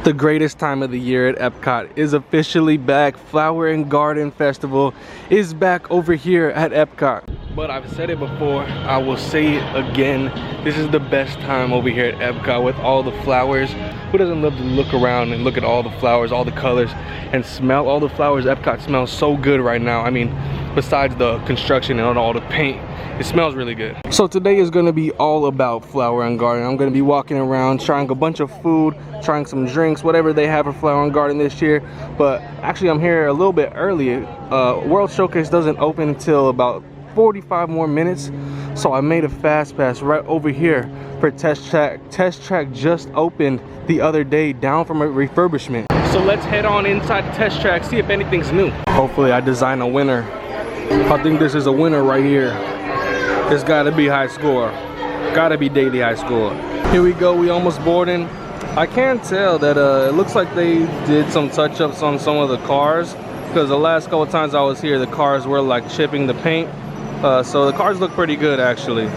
The greatest time of the year at EPCOT is officially back. Flower and Garden Festival is back over here at EPCOT. But I've said it before, I will say it again. This is the best time over here at EPCOT with all the flowers. Who doesn't love to look around and look at all the flowers, all the colors, and smell all the flowers? EPCOT smells so good right now. I mean, besides the construction and all the paint, it smells really good. So today is going to be all about Flower and Garden. I'm going to be walking around, trying a bunch of food, trying some drinks, whatever they have for Flower and Garden this year. But actually I'm here a little bit early. World Showcase doesn't open until about 45 more minutes. So I made a fast pass right over here for Test Track. Test Track just opened the other day down from a refurbishment. So let's head on inside the Test Track, see if anything's new. Hopefully I design a winner. I think this is a winner right here. It's gotta be high score. Gotta be daily high score. Here we go, we almost boarding. I can tell that it looks like they did some touch-ups on some of the cars, because the last couple times I was here, the cars were like chipping the paint. So the cars look pretty good actually.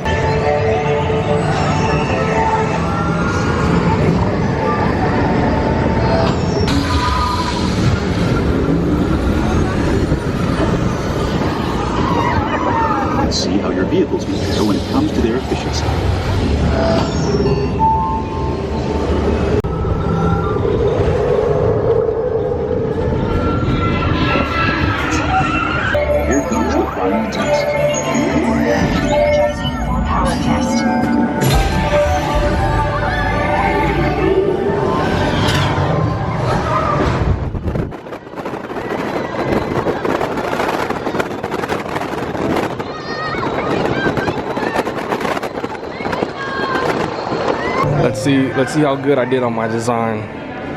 See how your vehicles compare when it comes to their efficiency. Here comes the final test. Energizing for power test. Let's see how good I did on my design.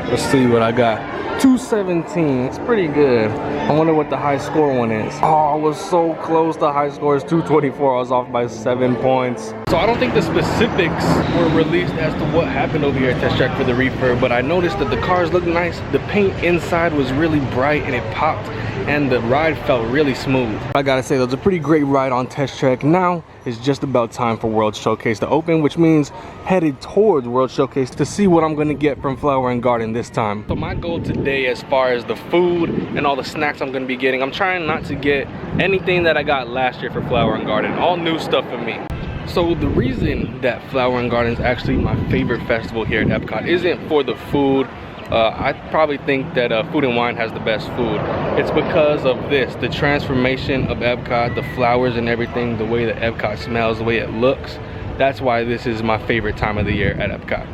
Let's see what I got. 217, it's pretty good. I wonder what the high score one is. Oh, I was so close. The high score is 224. I was off by 7 points. So I don't think the specifics were released as to what happened over here at Test Track for the refurb, but I noticed that the cars looked nice. The paint inside was really bright and it popped, and the ride felt really smooth. I gotta say, that was a pretty great ride on Test Track. Now it's just about time for World Showcase to open, which means headed towards World Showcase to see what I'm gonna get from Flower and Garden this time. So my goal today, as far as the food and all the snacks I'm gonna be getting, I'm trying not to get anything that I got last year for Flower and Garden. All new stuff for me. So the reason that Flower and Garden is actually my favorite festival here at EPCOT isn't for the food. I probably think that Food and Wine has the best food. It's because of this, the transformation of EPCOT, the flowers and everything, the way that EPCOT smells, the way it looks. That's why this is my favorite time of the year at EPCOT.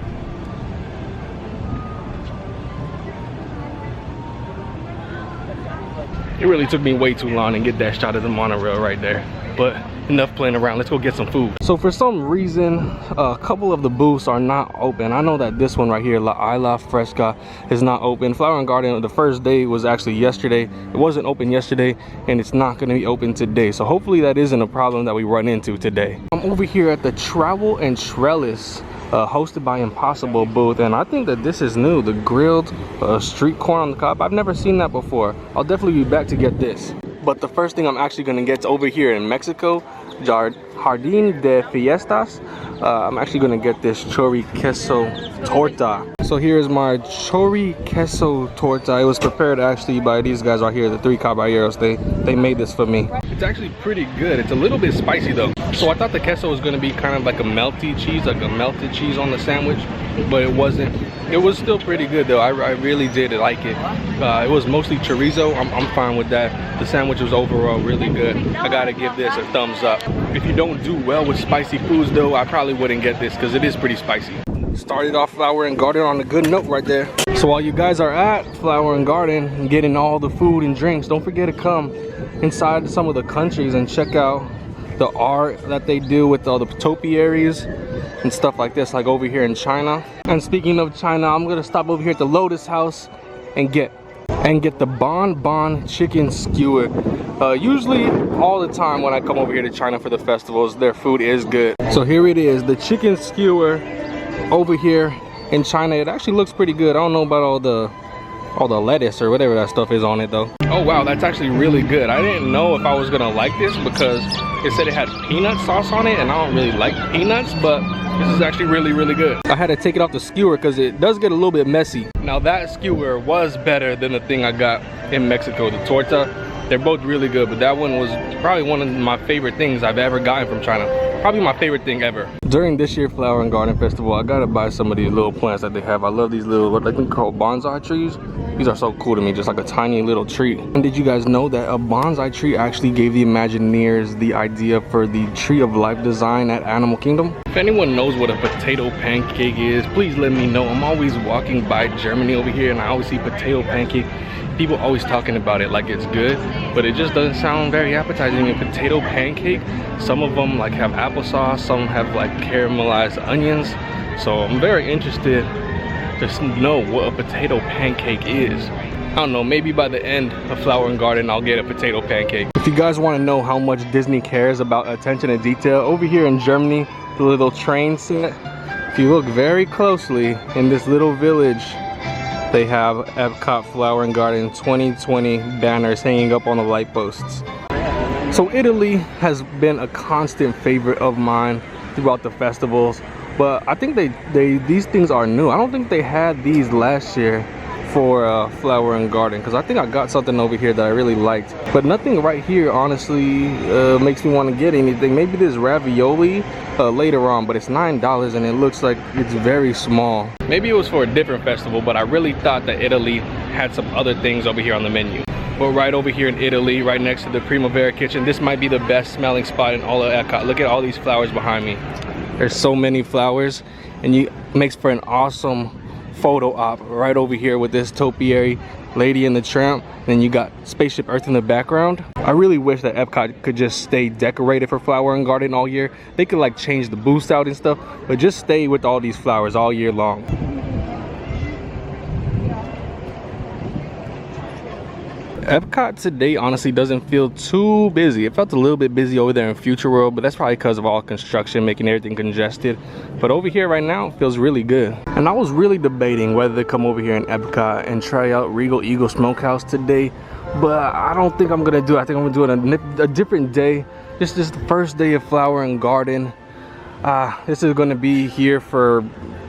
It really took me way too long to get that shot of the monorail right there, but enough playing around. Let's go get some food. So for some reason, a couple of the booths are not open. I know that this one right here, La Isla Fresca, is not open. Flower and Garden, the first day was actually yesterday. It wasn't open yesterday, and it's not going to be open today. So hopefully that isn't a problem that we run into today. I'm over here at the Travel and Trellis hosted by Impossible booth, and I think that this is new, the grilled street corn on the cob. I've never seen that before. I'll definitely be back to get this. But the first thing I'm actually gonna get over here in Mexico, Jardín de Fiestas, I'm actually gonna get this chori queso torta. So here's my chori queso torta. It was prepared actually by these guys right here, the 3 Caballeros. They made this for me. It's actually pretty good. It's a little bit spicy though. So I thought the queso was gonna be kind of like a melty cheese, like a melted cheese on the sandwich, but it wasn't. It was still pretty good though. I really did like it. It was mostly chorizo. I'm fine with that. The sandwich was overall really good. I gotta give this a thumbs up. If you don't do well with spicy foods though, I probably wouldn't get this because it is pretty spicy. Started off Flower and Garden on a good note right there. So while you guys are at Flower and Garden and getting all the food and drinks, don't forget to come inside some of the countries and check out the art that they do with all the topiaries and stuff like this, like over here in China. And speaking of China, I'm gonna stop over here at the Lotus House and get the Bon chicken skewer. Usually all the time when I come over here to China for the festivals, their food is good. So here it is, the chicken skewer over here in China. It actually looks pretty good. I don't know about all the all the lettuce or whatever that stuff is on it though. Oh wow, that's actually really good. I didn't know if I was gonna like this because it said it had peanut sauce on it, and I don't really like peanuts, but this is actually really good. I had to take it off the skewer because it does get a little bit messy. Now that skewer was better than the thing I got in Mexico, the torta. They're both really good, but that one was probably one of my favorite things I've ever gotten from China. Probably my favorite thing ever. During this year's Flower and Garden Festival, I gotta buy some of these little plants that they have. I love these little, what they can call bonsai trees. These are so cool to me, just like a tiny little tree. And did you guys know that a bonsai tree actually gave the Imagineers the idea for the Tree of Life design at Animal Kingdom? If anyone knows what a potato pancake is, please let me know. I'm always walking by Germany over here and I always see potato pancake. People always talking about it like it's good, but it just doesn't sound very appetizing. A potato pancake, some of them like have applesauce, some have like caramelized onions. So I'm very interested to know what a potato pancake is. I don't know, maybe by the end of Flower and Garden I'll get a potato pancake. If you guys want to know how much Disney cares about attention to detail, over here in Germany, the little train set, if you look very closely in this little village, they have EPCOT Flower and Garden 2020 banners hanging up on the light posts. So Italy has been a constant favorite of mine throughout the festivals, but I think these things are new. I don't think they had these last year for Flower and Garden, because I think I got something over here that I really liked, but nothing right here honestly makes me want to get anything. Maybe this ravioli later on, but it's $9 and it looks like it's very small. Maybe it was for a different festival, but I really thought that Italy had some other things over here on the menu. But right over here in Italy, right next to the Primavera Kitchen, this might be the best smelling spot in all of EPCOT. Look at all these flowers behind me. There's so many flowers, and it makes for an awesome photo op right over here with this topiary, Lady and the Tramp. Then you got Spaceship Earth in the background. I really wish that EPCOT could just stay decorated for Flower and Garden all year. They could like change the booths out and stuff, but just stay with all these flowers all year long. EPCOT today honestly doesn't feel too busy. It felt a little bit busy over there in Future World, but that's probably because of all construction making everything congested. But over here right now, it feels really good. And I was really debating whether to come over here in EPCOT and try out Regal Eagle Smokehouse today, but I don't think I'm gonna do it. I think I'm gonna do it a different day. This is the first day of Flower and Garden. This is gonna be here for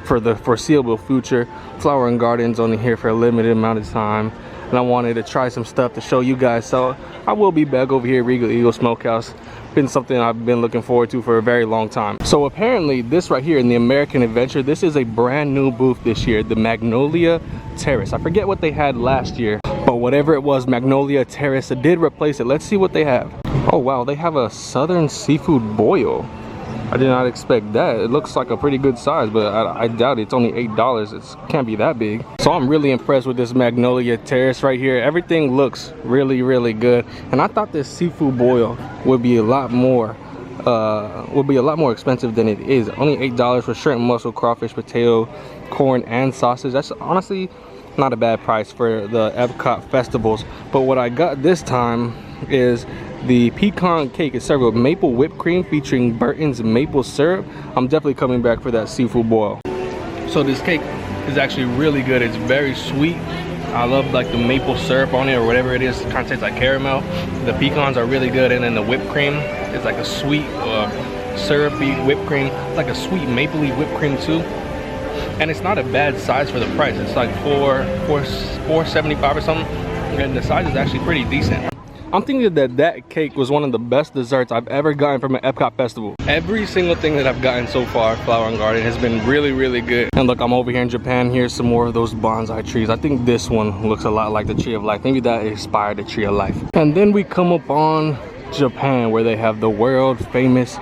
the foreseeable future. Flower and Garden's only here for a limited amount of time, and I wanted to try some stuff to show you guys, so I will be back over here at Regal Eagle Smokehouse. Been something I've been looking forward to for a very long time. So apparently this right here in the American Adventure, this is a brand new booth this year, the Magnolia Terrace. I forget what they had last year, but whatever it was, Magnolia Terrace, it did replace it. Let's see what they have. Oh wow, they have a southern seafood boil. I did not expect that. It looks like a pretty good size, but I doubt it's only $8. It can't be that big. So I'm really impressed with this Magnolia Terrace right here. Everything looks really good. And I thought this seafood boil would be a lot more expensive than it is. Only $8 for shrimp, mussel, crawfish, potato, corn, and sausage. That's honestly not a bad price for the EPCOT festivals. But what I got this time is the pecan cake. It's served with maple whipped cream featuring Burton's maple syrup. I'm definitely coming back for that seafood boil. So this cake is actually really good. It's very sweet. I love like the maple syrup on it or whatever it is. It kind of tastes like caramel. The pecans are really good, and then the whipped cream is like a sweet syrupy whipped cream. It's like a sweet mapley whipped cream too. And it's not a bad size for the price. It's like $4.75 or something, and the size is actually pretty decent. I'm thinking that cake was one of the best desserts I've ever gotten from an EPCOT festival. Every single thing that I've gotten so far at Flower and Garden has been really good. And look, I'm over here in Japan. Here's some more of those bonsai trees. I think this one looks a lot like the Tree of Life. Maybe that inspired the Tree of Life. And then we come up on Japan, where they have the world famous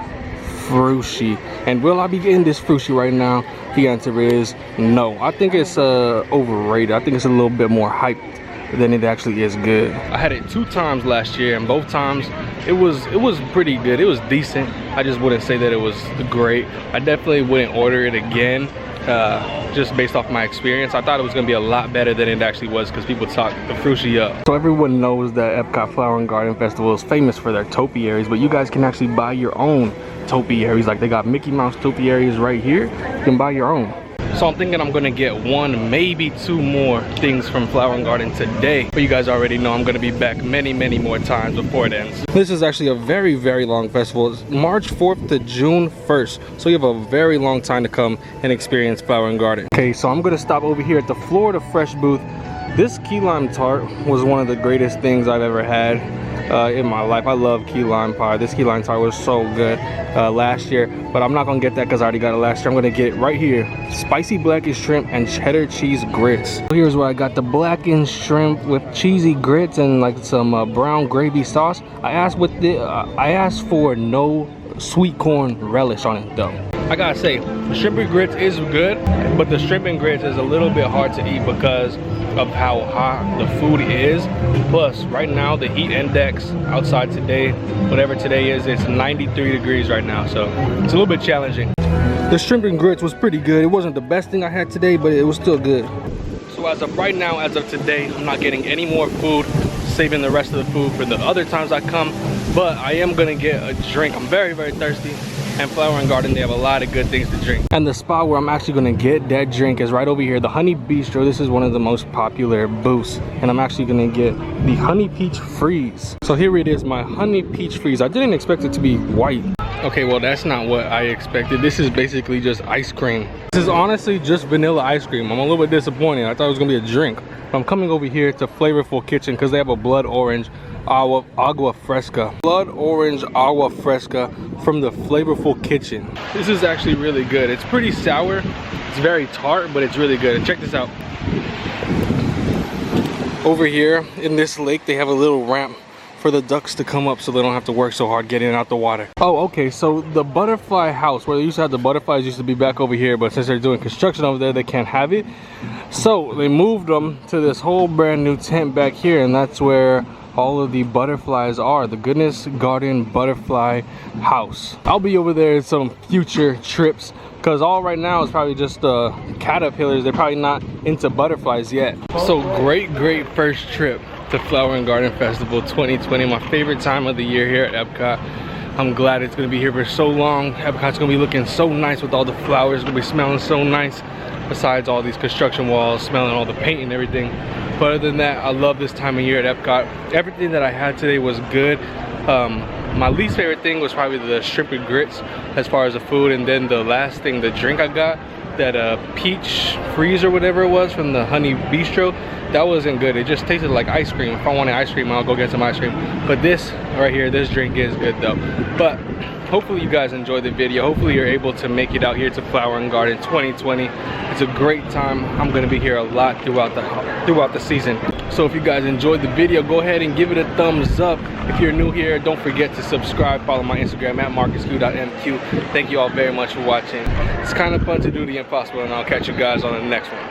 frushi. And will I be getting this frushi right now? The answer is no. I think it's overrated. I think it's a little bit more hyped than it actually is good. I had it 2 times last year, and both times it was pretty good. It was decent. I just wouldn't say that it was great. I definitely wouldn't order it again, just based off my experience. I thought it was gonna be a lot better than it actually was, because people talk the frushi up. So everyone knows that EPCOT Flower and Garden Festival is famous for their topiaries, but you guys can actually buy your own topiaries. Like they got Mickey Mouse topiaries right here. You can buy your own. So I'm thinking I'm gonna get one, maybe two more things from Flower & Garden today. But you guys already know I'm gonna be back many more times before it ends. This is actually a very long festival. It's March 4th to June 1st. So you have a very long time to come and experience Flower & Garden. Okay, so I'm gonna stop over here at the Florida Fresh booth. This key lime tart was one of the greatest things I've ever had in my life. I love key lime pie. This key lime tart was so good last year, but I'm not gonna get that because I already got it last year. I'm gonna get it right here. Spicy blackened shrimp and cheddar cheese grits. Here's where I got the blackened shrimp with cheesy grits and like some brown gravy sauce. I asked for no sweet corn relish on it though. I gotta say, the shrimp and grits is good, but the shrimp and grits is a little bit hard to eat because of how hot the food is. Plus, right now, the heat index outside today, whatever today is, it's 93 degrees right now, so it's a little bit challenging. The shrimp and grits was pretty good. It wasn't the best thing I had today, but it was still good. So as of right now, as of today, I'm not getting any more food, saving the rest of the food for the other times I come, but I am gonna get a drink. I'm very thirsty. And Flower & Garden, they have a lot of good things to drink. And the spot where I'm actually gonna get that drink is right over here, the Honey Bistro. This is one of the most popular booths. And I'm actually gonna get the Honey Peach Freeze. So here it is, my Honey Peach Freeze. I didn't expect it to be white. Okay, well that's not what I expected. This is basically just ice cream. This is honestly just vanilla ice cream. I'm a little bit disappointed. I thought it was gonna be a drink. I'm coming over here to Flavorful Kitchen because they have a blood orange agua fresca. Blood orange agua fresca from the Flavorful Kitchen. This is actually really good. It's pretty sour. It's very tart, but it's really good. And check this out. Over here in this lake, they have a little ramp for the ducks to come up so they don't have to work so hard getting out the water. Oh, okay, so the butterfly house, where they used to have the butterflies, used to be back over here, but since they're doing construction over there, they can't have it. So they moved them to this whole brand new tent back here, and that's where all of the butterflies are, the Goodness Garden Butterfly House. I'll be over there in some future trips because all right now is probably just caterpillars. They're probably not into butterflies yet. So great first trip to Flower & Garden Festival 2020, my favorite time of the year here at EPCOT. I'm glad it's gonna be here for so long. EPCOT's gonna be looking so nice with all the flowers, gonna be smelling so nice, besides all these construction walls, smelling all the paint and everything. But other than that, I love this time of year at EPCOT. Everything that I had today was good. My least favorite thing was probably the shrimp and grits as far as the food, and then the last thing, the drink I got, that peach freeze or whatever it was from the Honey Bistro, that wasn't good. It just tasted like ice cream. If I wanted ice cream, I'll go get some ice cream. But this right here, this drink is good though. But hopefully you guys enjoyed the video. Hopefully you're able to make it out here to Flower & Garden 2020. It's a great time. I'm gonna be here a lot throughout the season. So if you guys enjoyed the video, go ahead and give it a thumbs up. If you're new here, don't forget to subscribe. Follow my Instagram at marcusq.mq. Thank you all very much for watching. It's kind of fun to do the impossible, and I'll catch you guys on the next one.